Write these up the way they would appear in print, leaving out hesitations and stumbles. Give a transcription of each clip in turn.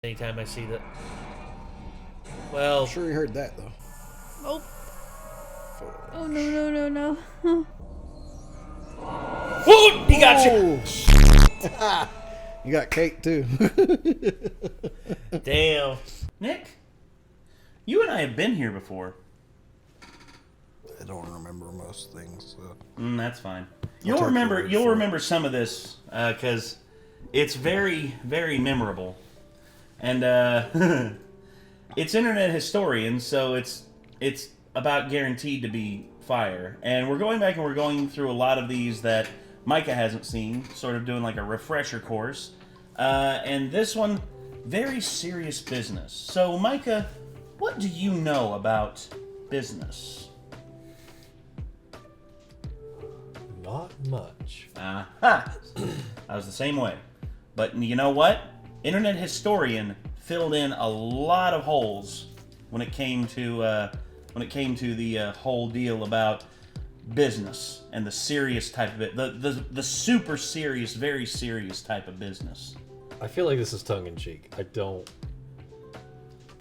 Anytime I see that. Well, I'm sure you heard that though. Oh. Oh no. whoa, he got you. You got cake too. Damn. Nick, you and I have been here before. I don't remember most things. So. That's fine. I'll You'll take remember some of this because it's very, very memorable, and it's internet historian, so it's about guaranteed to be fire. And we're going back and we're going through a lot of these that MICAH hasn't seen, sort of doing like a refresher course. And this one, very serious business. So, MICAH, what do you know about business? Not much. Aha! I was the same way. But you know what? Internet historian filled in a lot of holes when it came to the whole deal about business and the serious type of it, the super serious, very serious type of business. I feel like this is tongue-in-cheek. I don't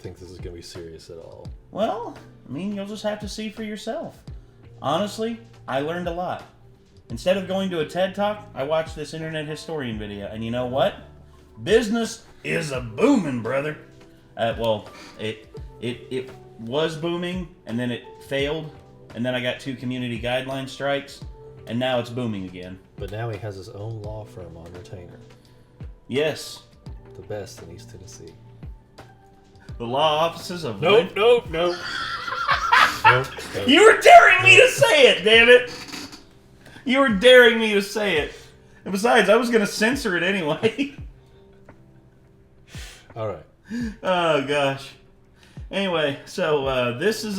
think this is going to be serious at all. Well, I mean, you'll just have to see for yourself. Honestly, I learned a lot. Instead of going to a TED Talk, I watched this internet historian video, and you know what? Business is a booming, brother. Well, it was booming, and then it failed, and then I got 2 community guideline strikes, and now it's booming again. But now he has his own law firm on retainer. Yes. The best in East Tennessee. The law offices of... Nope. Nope. You were daring me to say it, damn it! You were daring me to say it. And besides, I was going to censor it anyway. All right. Oh, gosh. Anyway, so this is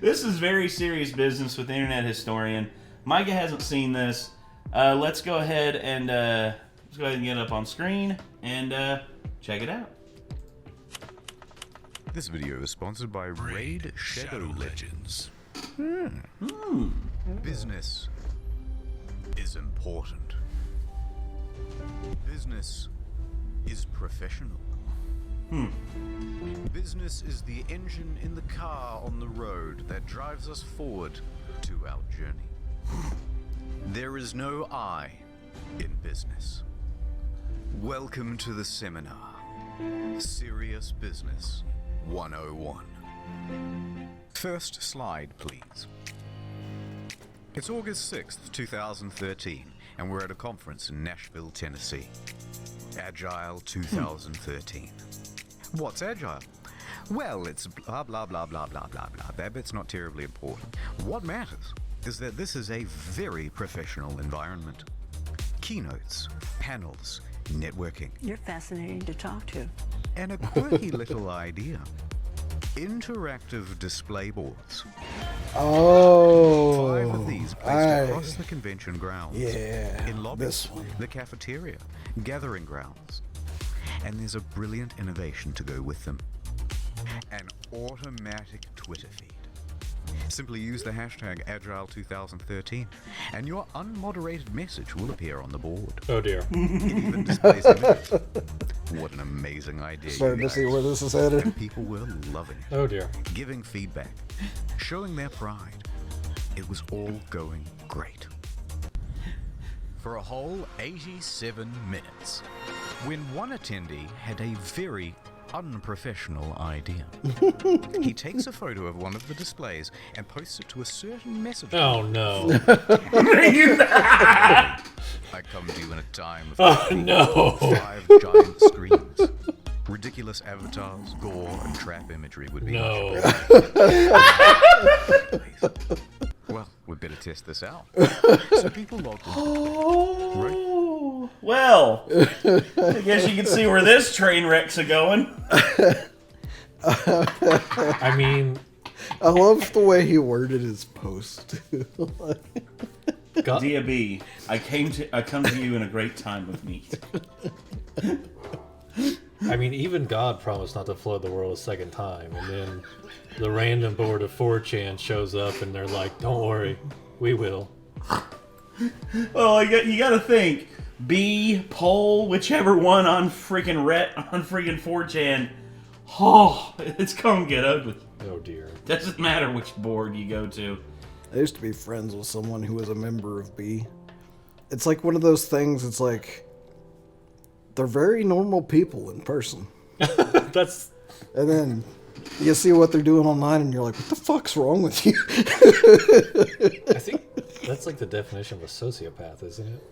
this is very serious business with the internet historian. MICAH hasn't seen this. Let's go ahead and get it up on screen and check it out. This video is sponsored by Raid Shadow Legends. Business is important. Business is professional. Business is the engine in the car on the road that drives us forward to our journey. There is no I in business. Welcome to the seminar. Serious Business 101. First slide, please. It's August 6th, 2013, and we're at a conference in Nashville, Tennessee. Agile 2013. What's Agile? Well, it's blah, blah, blah, blah, blah, blah, blah. That bit's not terribly important. What matters is that this is a very professional environment. Keynotes, panels, networking. You're fascinating to talk to. And a quirky little idea. Interactive display boards. Oh. 5 of these placed across the convention grounds. Yeah. In lobbies, This one. the cafeteria, gathering grounds. And there's a brilliant innovation to go with them. An automatic Twitter feed. Simply use the hashtag Agile2013 and your unmoderated message will appear on the board. Oh dear. It even displays images. What an amazing idea. Starting to see where this is headed. And people were loving it. Oh dear. Giving feedback, showing their pride. It was all going great. For a whole 87 minutes. When one attendee had a very unprofessional idea. He takes a photo of one of the displays and posts it to a certain message. Oh no. I come to you in a time of Oh no. 5 giant screens. Ridiculous avatars, gore, and trap imagery would be No. Well, we better test this out. So people logged in. Right? Well, I guess you can see where this train wreck's going. I mean, I love the way he worded his post. God, Dia B, I come to you in a great time of need. I mean, even God promised not to flood the world a second time, and then the random board of 4chan shows up, and they're like, "Don't worry, we will." Well, you got to think. B, poll, whichever one on freaking 4chan. Oh, it's gonna get ugly. Oh dear. Doesn't matter which board you go to. I used to be friends with someone who was a member of B. It's like one of those things, it's like, they're very normal people in person. That's... And then you see what they're doing online and you're like, what the fuck's wrong with you? I think that's like the definition of a sociopath, isn't it?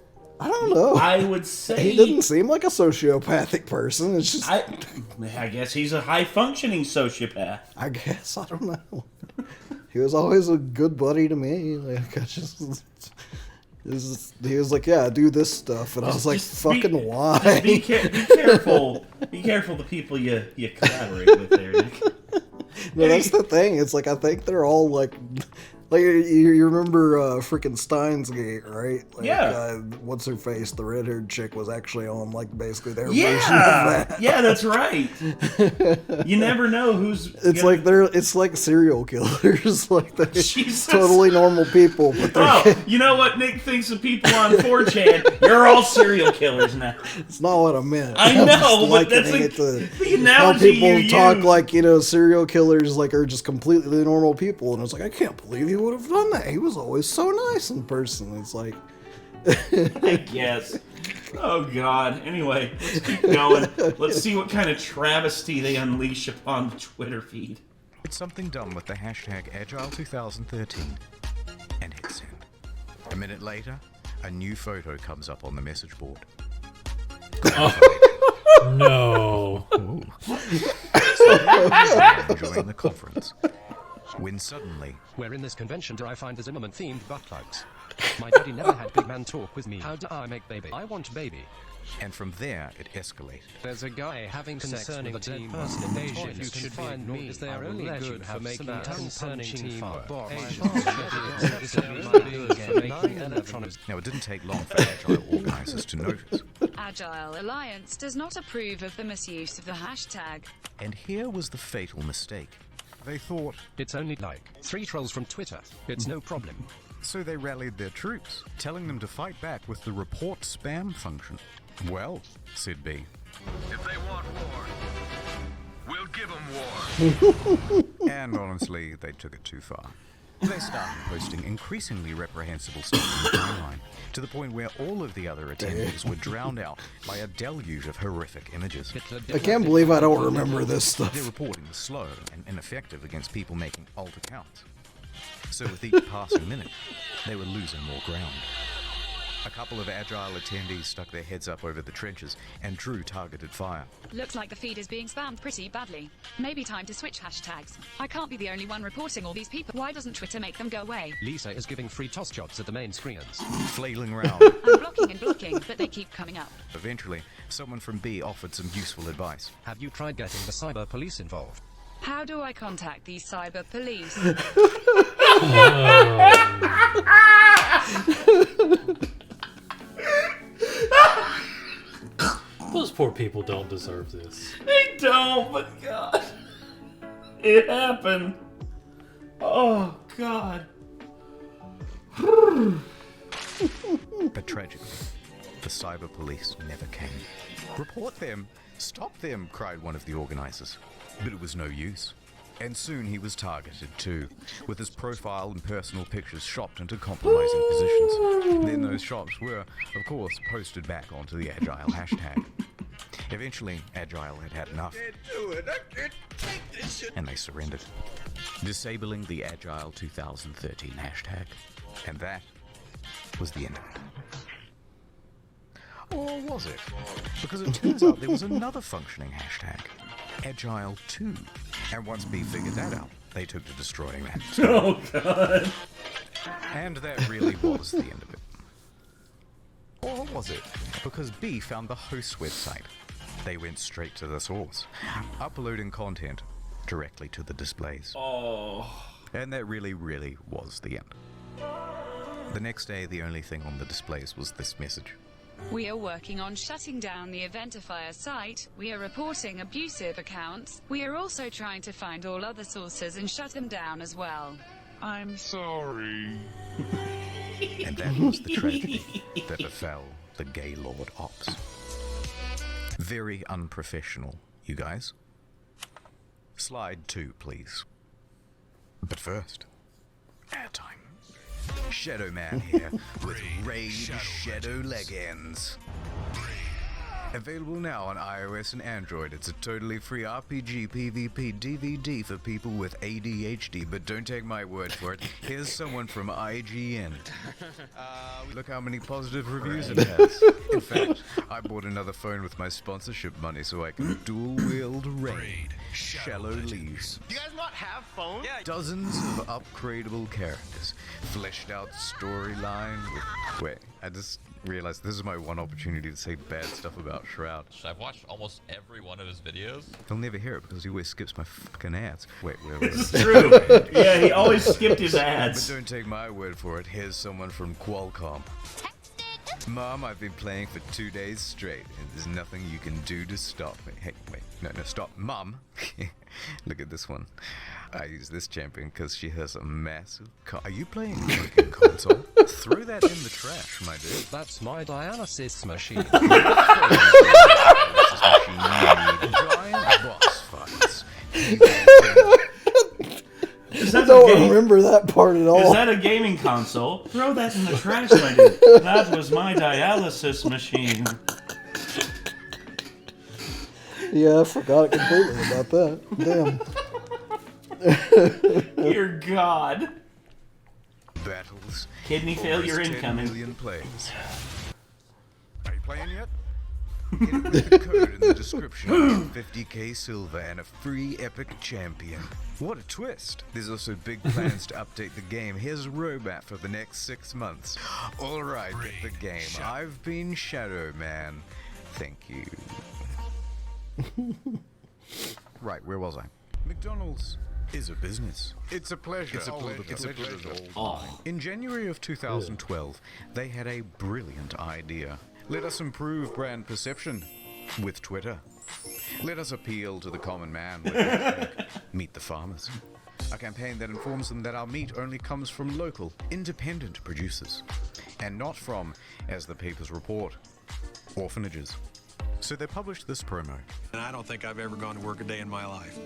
I don't know. I would say... He doesn't seem like a sociopathic person. It's just... I guess he's a high-functioning sociopath. I guess. I don't know. He was always a good buddy to me. Like, he was like, yeah, do this stuff. And I was like, fucking why? Be careful. Be careful the people you collaborate with there, Nick. No, that's the thing. It's like, I think they're all like you remember freaking Steins Gate, right? Like, yeah. What's her face? The red-haired chick was actually on like basically their version of that. Yeah, that's right. You never know who's. It's like serial killers. Like they're totally normal people, but they're. You know what Nick thinks of people on 4chan? You're all serial killers now. It's not what I meant. I know, but that's the analogy how people talk use. Like, serial killers like are just completely normal people, and it's like, I can't believe he would have done that. He was always so nice in person. It's like, I guess. Oh God. Anyway, let's keep going. Let's see what kind of travesty they unleash upon the Twitter feed. It's something done with the hashtag Agile2013 and hit send. A minute later, a new photo comes up on the message board. No. Enjoying the conference. When suddenly... Where in this convention do I find the Zimmerman-themed butt plugs? My daddy never had big man talk with me. How do I make baby? I want baby. And from there, it escalated. There's a guy having concerning sex with a dead person in Asia. If you can find me, is there only good for making a concerning team box? Now, it didn't take long for Agile organizers to notice. Agile Alliance does not approve of the misuse of the hashtag. And here was the fatal mistake. They thought, it's only like 3 trolls from Twitter. It's no problem. So they rallied their troops, telling them to fight back with the report spam function. Well, said B. If they want war, we'll give them war. And honestly, they took it too far. They started posting increasingly reprehensible stuff in the timeline, to the point where all of the other attendees were drowned out by a deluge of horrific images. I can't believe I don't remember this stuff. Their reporting was slow and ineffective against people making alt accounts. So with each passing minute, they were losing more ground. A couple of Agile attendees stuck their heads up over the trenches and drew targeted fire. Looks like the feed is being spammed pretty badly. Maybe time to switch hashtags. I can't be the only one reporting all these people. Why doesn't Twitter make them go away? Lisa is giving free toss shots at the main screens. Flailing around. I'm blocking, but they keep coming up. Eventually, someone from B offered some useful advice. Have you tried getting the cyber police involved? How do I contact these cyber police? Those poor people don't deserve this. They don't, but God. It happened. Oh, God. But tragically, the cyber police never came. Report them! Stop them! Cried one of the organizers. But it was no use. And soon he was targeted too, with his profile and personal pictures shopped into compromising positions. Then those shops were, of course, posted back onto the Agile hashtag. Eventually, Agile had had enough, and they surrendered, disabling the Agile 2013 hashtag. And that was the end of it. Or was it? Because it turns out there was another functioning hashtag, Agile 2. And once B figured that out, they took to destroying that. Oh, God. And that really was the end of it. Or was it? Because B found the host's website. They went straight to the source, uploading content directly to the displays. Oh. And that really was the end. The next day, the only thing on the displays was this message. We are working on shutting down the Eventifier site. We are reporting abusive accounts. We are also trying to find all other sources and shut them down as well. I'm sorry. And that was the tragedy that befell the Gaylord Ops. Very unprofessional, you guys. Slide 2, please. But first, airtime. Shadow Man here with Raid Shadow Legends. Available now on iOS and Android. It's a totally free RPG PvP DVD for people with ADHD, but don't take my word for it. Here's someone from IGN. Look how many positive reviews it has. In fact, I bought another phone with my sponsorship money so I can dual-wield Raid Shallow Leaves. You guys not have phones? Yeah. Dozens of upgradable characters, fleshed out storyline with... Wait, I just realized this is my one opportunity to say bad stuff about Shroud. I've watched almost every one of his videos. He'll never hear it because he always skips my fucking ads. Wait. It's true. Yeah, he always skipped his ads. But don't take my word for it. Here's someone from Qualcomm. Mom, I've been playing for 2 days straight, and there's nothing you can do to stop me. Hey, wait, no, stop. Mom! Look at this one. I use this champion because she has a massive Are you playing a fucking console? Throw that in the trash, my dude. That's my dialysis machine. Giant boss fights. I don't remember that part at all. Is that a gaming console? Throw that in the trash, my dude. That was my dialysis machine. Yeah, I forgot completely about that. Damn. Dear God. Battles. Kidney failure Almost 10 incoming. million plays. Are you playing yet? Get it with the code in the description. 50k silver and a free epic champion. What a twist. There's also big plans to update the game. Here's a roadmap for the next 6 months. Alright, get the game. I've been Shadow Man. Thank you. Right, where was I? McDonald's is a business. It's a pleasure. It's a pleasure. In January of 2012, they had a brilliant idea. Let us improve brand perception with Twitter. Let us appeal to the common man with hashtag Meet the Farmers. A campaign that informs them that our meat only comes from local, independent producers, and not from, as the papers report, orphanages. So they published this promo. And I don't think I've ever gone to work a day in my life.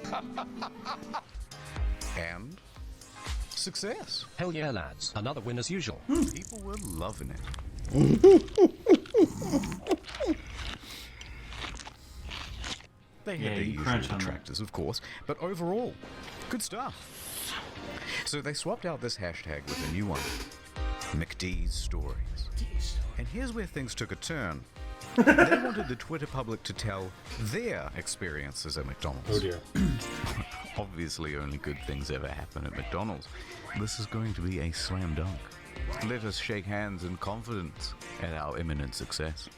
And success. Hell yeah, lads. Another win as usual. People were loving it. They had their usual detractors, of course, but overall, good stuff. So they swapped out this hashtag with a new one, McD's Stories. And here's where things took a turn. They wanted the Twitter public to tell their experiences at McDonald's. Oh dear. Obviously, only good things ever happen at McDonald's. This is going to be a slam dunk. Let us shake hands in confidence at our imminent success.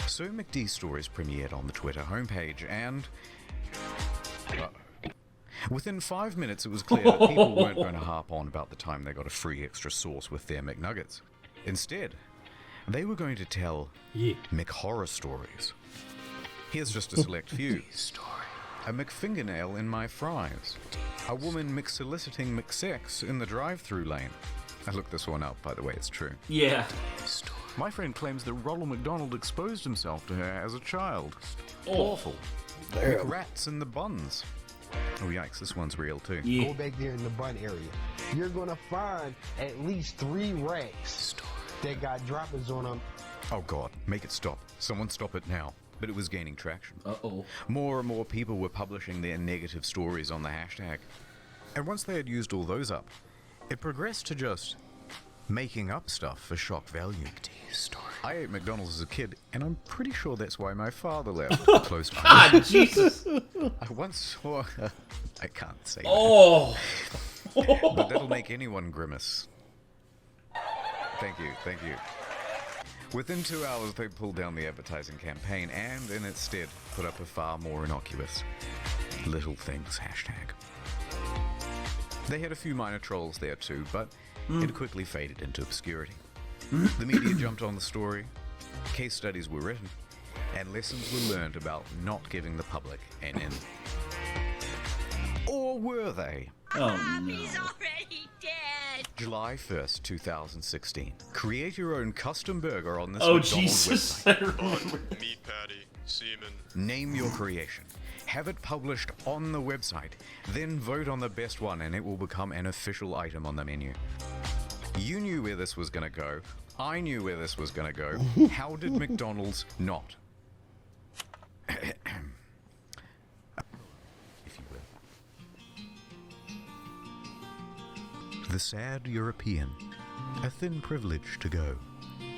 So McD's Stories premiered on the Twitter homepage, and within 5 minutes it was clear that people weren't going to harp on about the time they got a free extra sauce with their McNuggets. Instead, they were going to tell McHorror stories. Here's just a select few. A McFingernail in my fries. A woman McSoliciting McSex in the drive-thru lane. I looked this one up, by the way, it's true. Yeah. My friend claims that Ronald McDonald exposed himself to her as a child. Oh. Awful. Rats in the buns. Oh yikes, this one's real too. Yeah. Go back there in the bun area. You're gonna find at least 3 racks that got droppings on them. Oh god, make it stop. Someone stop it now. But it was gaining traction. Uh-oh. More and more people were publishing their negative stories on the hashtag. And once they had used all those up, it progressed to just making up stuff for shock value. I ate McDonald's as a kid, and I'm pretty sure that's why my father left. Close to God, Jesus. I once saw... I can't say Oh. that. But that'll make anyone grimace. Thank you. Within 2 hours, they pulled down the advertising campaign and, in its stead, put up a far more innocuous Little Things hashtag. They had a few minor trolls there too, but it quickly faded into obscurity. The media jumped on the story, case studies were written, and lessons were learned about not giving the public an in. Or were they? Oh, no. He's already dead. July 1st, 2016. Create your own custom burger on this Oh, McDonald's Jesus. website. Meat patty, semen. Name your creation. Have it published on the website. Then vote on the best one and it will become an official item on the menu. You knew where this was going to go. I knew where this was going to go. How did McDonald's not? If you will. The sad European. A thin privilege to go.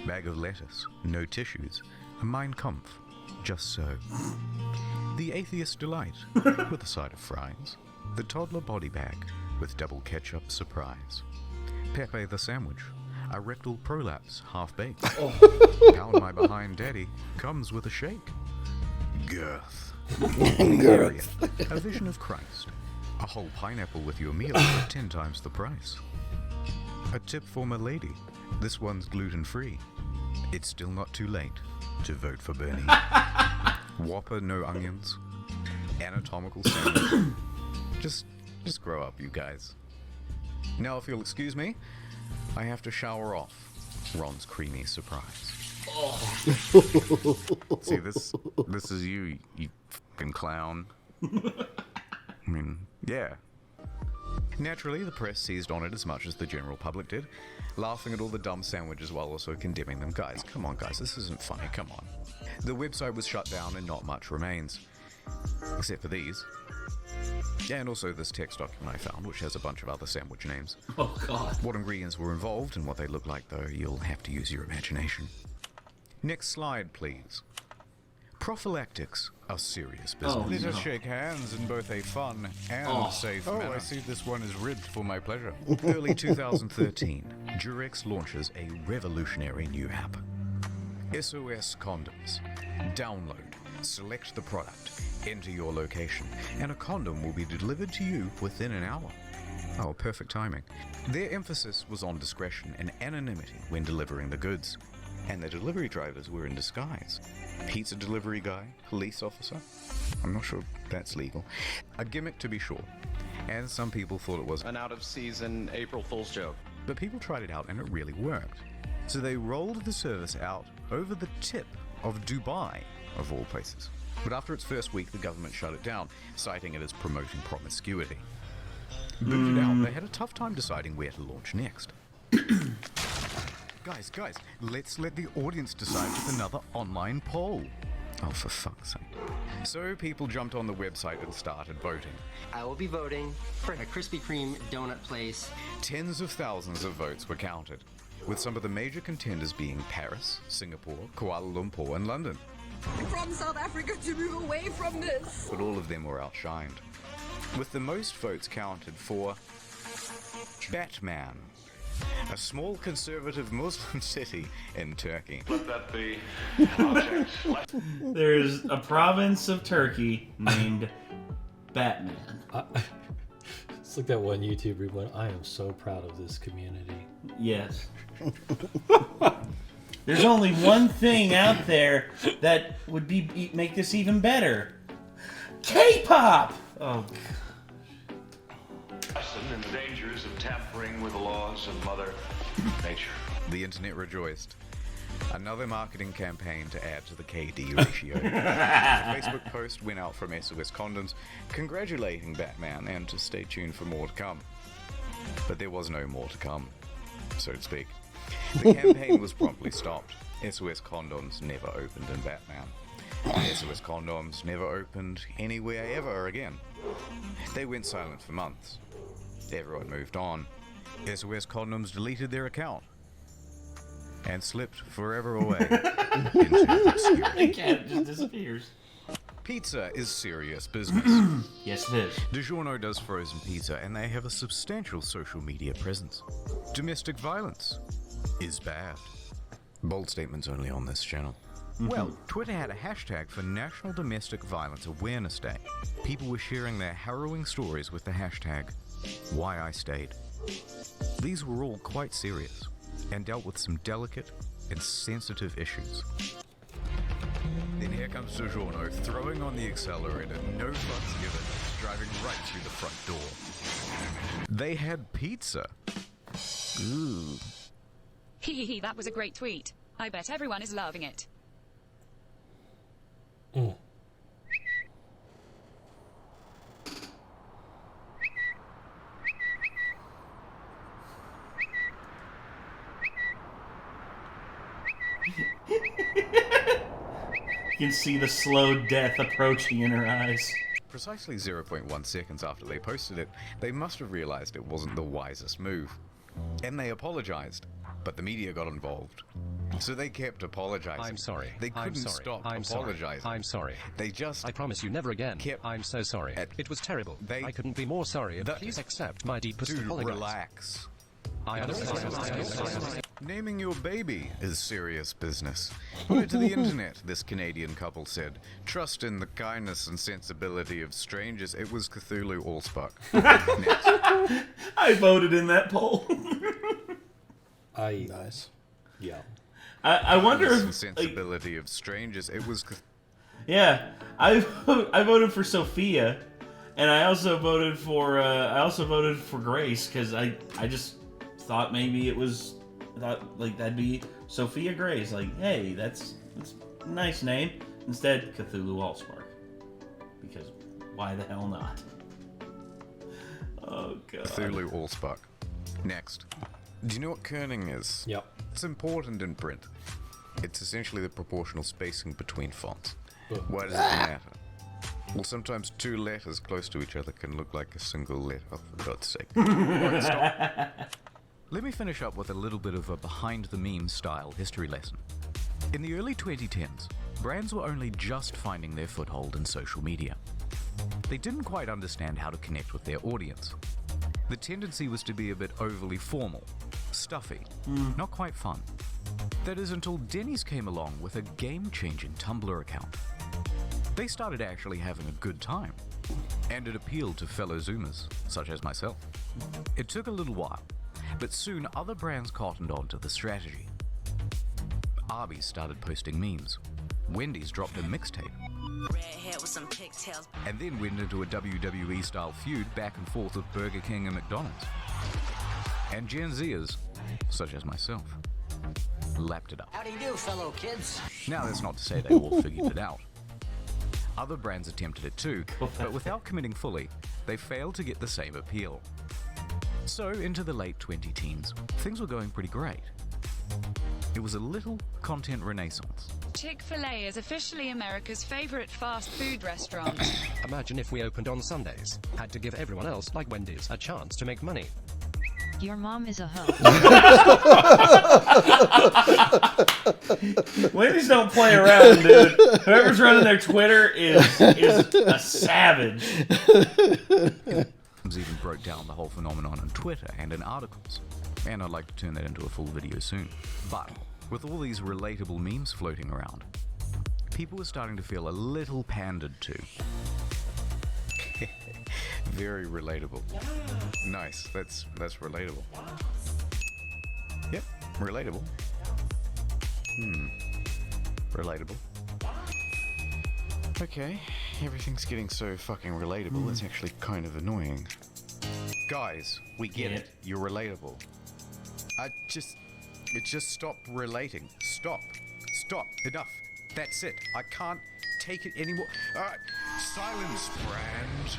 Bag of lettuce, no tissues. A Mein Kampf, just so. The atheist delight, with a side of fries. The toddler body bag, with double ketchup surprise. Pepe the sandwich, a rectal prolapse, half-baked. Down my behind daddy, comes with a shake. Girth. Girth. A vision of Christ. A whole pineapple with your meal for 10 times the price. A tip for my lady, this one's gluten-free. It's still not too late to vote for Bernie. Whopper, no onions. Anatomical sandwich. Just grow up, you guys. Now, if you'll excuse me, I have to shower off Ron's creamy surprise. Oh. See, this is you fucking clown. I mean, yeah. Naturally, the press seized on it as much as the general public did, laughing at all the dumb sandwiches while also condemning them. Guys, come on, guys, this isn't funny, come on. The website was shut down and not much remains. Except for these. And also this text document I found, which has a bunch of other sandwich names. Oh, God. What ingredients were involved and what they look like, though, you'll have to use your imagination. Next slide, please. Prophylactics are serious business. Oh, let us shake hands in both a fun and safe manner. I see this one is ribbed for my pleasure. Early 2013, Durex launches a revolutionary new app. SOS Condoms. Download, select the product, enter your location, and a condom will be delivered to you within an hour. Oh, perfect timing. Their emphasis was on discretion and anonymity when delivering the goods. And the delivery drivers were in disguise. Pizza delivery guy, police officer. I'm not sure that's legal. A gimmick to be sure. And some people thought it was an out-of-season April Fool's joke. But people tried it out and it really worked. So they rolled the service out over the tip of Dubai, of all places. But after its first week, the government shut it down, citing it as promoting promiscuity. Booted out, they had a tough time deciding where to launch next. Guys, let's let the audience decide with another online poll. Oh, for fuck's sake. So people jumped on the website and started voting. I will be voting for a Krispy Kreme donut place. Tens of thousands of votes were counted, with some of the major contenders being Paris, Singapore, Kuala Lumpur, and London. From South Africa to move away from this. But all of them were outshined, with the most votes counted for Batman, a small conservative Muslim city in Turkey. Let that be an object. There's a province of Turkey named Batman. It's like that one YouTuber went, I am so proud of this community. Yes. There's only one thing out there that would make this even better. K-pop! Oh, And the dangers of tampering with the laws of Mother Nature. The internet rejoiced. Another marketing campaign to add to the KD ratio. A Facebook post went out from SOS Condoms congratulating Batman and to stay tuned for more to come. But there was no more to come, so to speak. The campaign was promptly stopped. SOS Condoms never opened in Batman. SOS Condoms never opened anywhere ever again. They went silent for months. Everyone moved on. SOS Condoms deleted their account and slipped forever away into obscurity. The cat just disappears. Pizza is serious business. Yes, it is. DiGiorno does frozen pizza, and they have a substantial social media presence. Domestic violence is bad. Bold statements only on this channel. Well, Twitter had a hashtag for National Domestic Violence Awareness Day. People were sharing their harrowing stories with the hashtag Why I Stayed. These were all quite serious and dealt with some delicate and sensitive issues. Then here comes DiGiorno throwing on the accelerator, no fucks given, driving right through the front door. They had pizza. Ooh. Hehehe, that was a great tweet. I bet everyone is loving it. Mm. You can see the slow death approaching in her eyes. Precisely 0.1 seconds after they posted it, they must have realized it wasn't the wisest move. And they apologized, but the media got involved. So they kept apologizing. I'm sorry. They couldn't stop apologizing. I'm sorry. They just... I promise you never again. I'm so sorry. It was terrible. I couldn't be more sorry. Please accept my deepest apologies. Relax. I understand. Naming your baby is serious business. Put it to the internet, this Canadian couple said. Trust in the kindness and sensibility of strangers. It was Cthulhu Allspark. I voted in that poll. Nice. Yeah. I wonder if... The sensibility of strangers. It was... Yeah. I voted for Sophia, and I also voted for Grace, because I just thought maybe it was... like that'd be Sophia Grace. Like, hey, that's a nice name. Instead, Cthulhu Allspark. Because why the hell not? Oh god. Cthulhu Allspark. Next. Do you know what kerning is? Yep. It's important in print. It's essentially the proportional spacing between fonts. Why does it matter? Well, sometimes two letters close to each other can look like a single letter. Oh, for God's sake. Right, stop. Let me finish up with a little bit of a behind-the-meme style history lesson. In the early 2010s, brands were only just finding their foothold in social media. They didn't quite understand how to connect with their audience. The tendency was to be a bit overly formal, stuffy, not quite fun. That is until Denny's came along with a game-changing Tumblr account. They started actually having a good time, and it appealed to fellow Zoomers, such as myself. It took a little while, but soon other brands cottoned on to the strategy. Arby's started posting memes. Wendy's dropped a mixtape. And then went into a WWE-style feud back and forth with Burger King and McDonald's. And Gen Zers, such as myself, lapped it up. How do you do, fellow kids? Now, that's not to say they all figured it out. Other brands attempted it too, but without committing fully, they failed to get the same appeal. So, into the late 2010s, things were going pretty great. It was a little content renaissance. Chick-fil-A is officially America's favorite fast food restaurant. Imagine if we opened on Sundays. Had to give everyone else, like Wendy's, a chance to make money. Your mom is a hoe. Wendy's don't play around, dude. Whoever's running their Twitter is a savage. Even broke down the whole phenomenon on Twitter and in articles, and I'd like to turn that into a full video soon. But with all these relatable memes floating around, people were starting to feel a little pandered to. Very relatable. Nice. That's relatable. Yep, relatable. Relatable. Okay, everything's getting so fucking relatable, it's actually kind of annoying. Guys, we get it. You're relatable. Just stop relating. Stop. Enough. That's it. I can't take it anymore. Alright, silence, brand.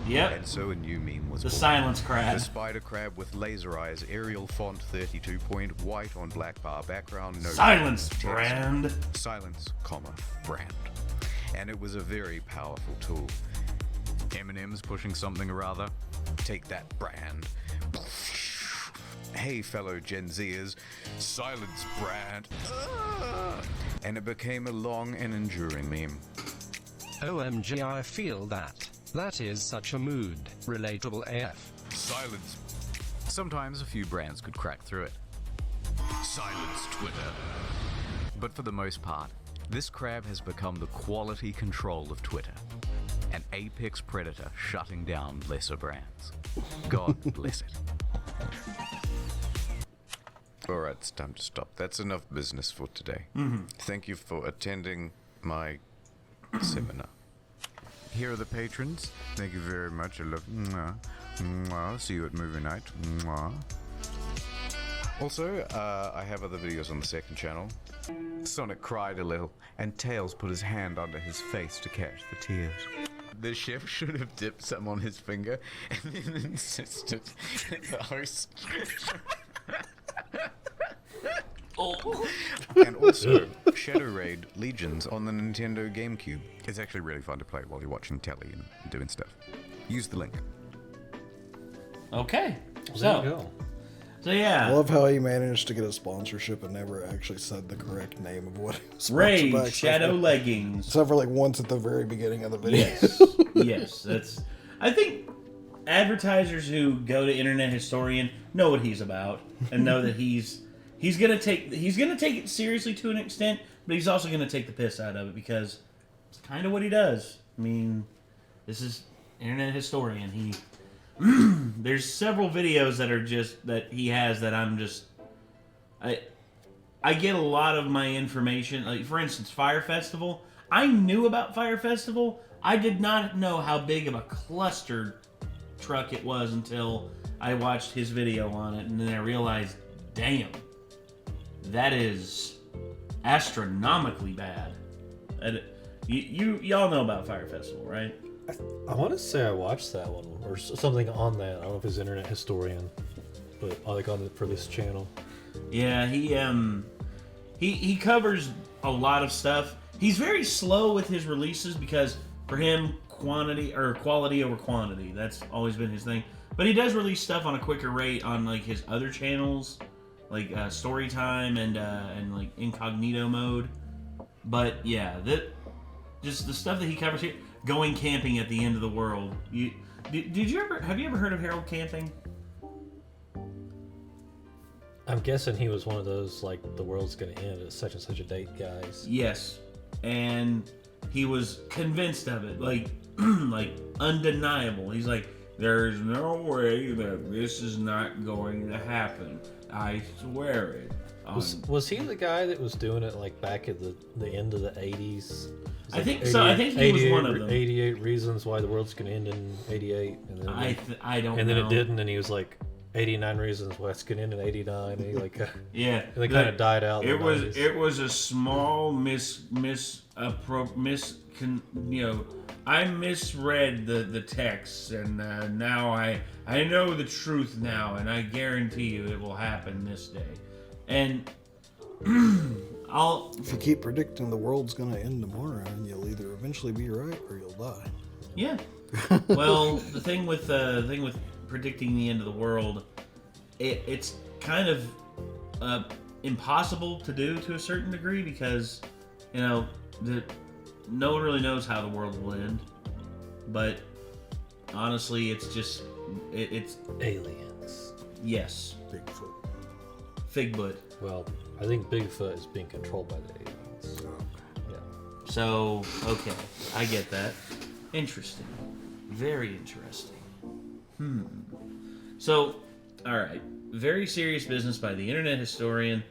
Yep. And so a new meme was the born. silence crab. The spider crab with laser eyes, Arial font 32 point, white on black bar background, no silence, text. brand. Silence, comma, brand. And it was a very powerful tool. Eminem's pushing something or other. Take that, brand. Hey, fellow Gen Zers, silence, brand. And it became a long and enduring meme. OMG, I feel that. That is such a mood. Relatable AF. Silence. Sometimes a few brands could crack through it. Silence, Twitter. But for the most part, this crab has become the quality control of Twitter. An apex predator shutting down lesser brands. God bless it. Alright, it's time to stop. That's enough business for today. Thank you for attending my seminar. Here are the patrons. Thank you very much. I love. Mwah. Mwah. See you at movie night. Mwah. Also, I have other videos on the second channel. Sonic cried a little, and Tails put his hand under his face to catch the tears. The chef should have dipped some on his finger and then insisted the host. And also, Shadow Raid Legions on the Nintendo GameCube. It's actually really fun to play while you're watching telly and doing stuff. Use the link. Okay. There you go. So yeah. I love how he managed to get a sponsorship and never actually said the correct name of what he was sponsored Raid by, Shadow Leggings. Except for like once at the very beginning of the video. Yes. Yes. That's. I think advertisers who go to Internet Historian know what he's about and know that he's gonna take it seriously to an extent, but he's also gonna take the piss out of it because it's kind of what he does. I mean, this is Internet Historian. He. There's several videos that he has that I get a lot of my information. Like for instance, Fire Festival. I knew about Fire Festival. I did not know how big of a cluster truck it was until I watched his video on it, and then I realized, damn, that is astronomically bad. And y'all know about Fire Festival, right? I want to say I watched that one or something on that. I don't know if it's Internet Historian, but I like on it for this channel. Yeah, he covers a lot of stuff. He's very slow with his releases because for him, quality over quantity. That's always been his thing. But he does release stuff on a quicker rate on like his other channels, like Storytime and like Incognito mode. But yeah, just the stuff that he covers here. Going camping at the end of the world. Have you ever heard of Harold Camping? I'm guessing he was one of those like the world's gonna end at such and such a date guys. Yes, and he was convinced of it, like like undeniable. He's like, there's no way that this is not going to happen. I swear it. Was he the guy that was doing it like back at the end of the 80s? I think so. I think he was one of them. 88 reasons why the world's going to end in 88. And then I don't know. And then it didn't, and he was like, 89 reasons why it's going to end in 89. And he like, yeah. And they kind of died out. It was a small I misread the text, and now I know the truth now, and I guarantee you it will happen this day. And if you keep predicting the world's gonna end tomorrow, you'll either eventually be right or you'll die. Yeah. Well, the thing with predicting the end of the world, it's kind of impossible to do to a certain degree because no one really knows how the world will end. But honestly, it's just it's aliens. Yes. Bigfoot. Figfoot. Well, I think Bigfoot is being controlled by the aliens. Oh. Yeah. So, okay, I get that. Interesting. Very interesting. So, alright. Very serious business by the Internet Historian.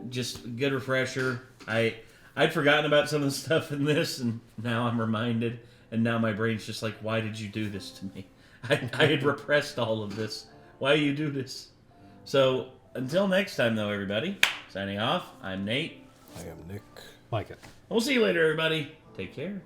Just good refresher. I'd forgotten about some of the stuff in this, and now I'm reminded. And now my brain's just like, why did you do this to me? I had repressed all of this. Why do you do this? So, until next time, though, everybody. Signing off, I'm Nate. I am Nick. Micah. We'll see you later, everybody. Take care.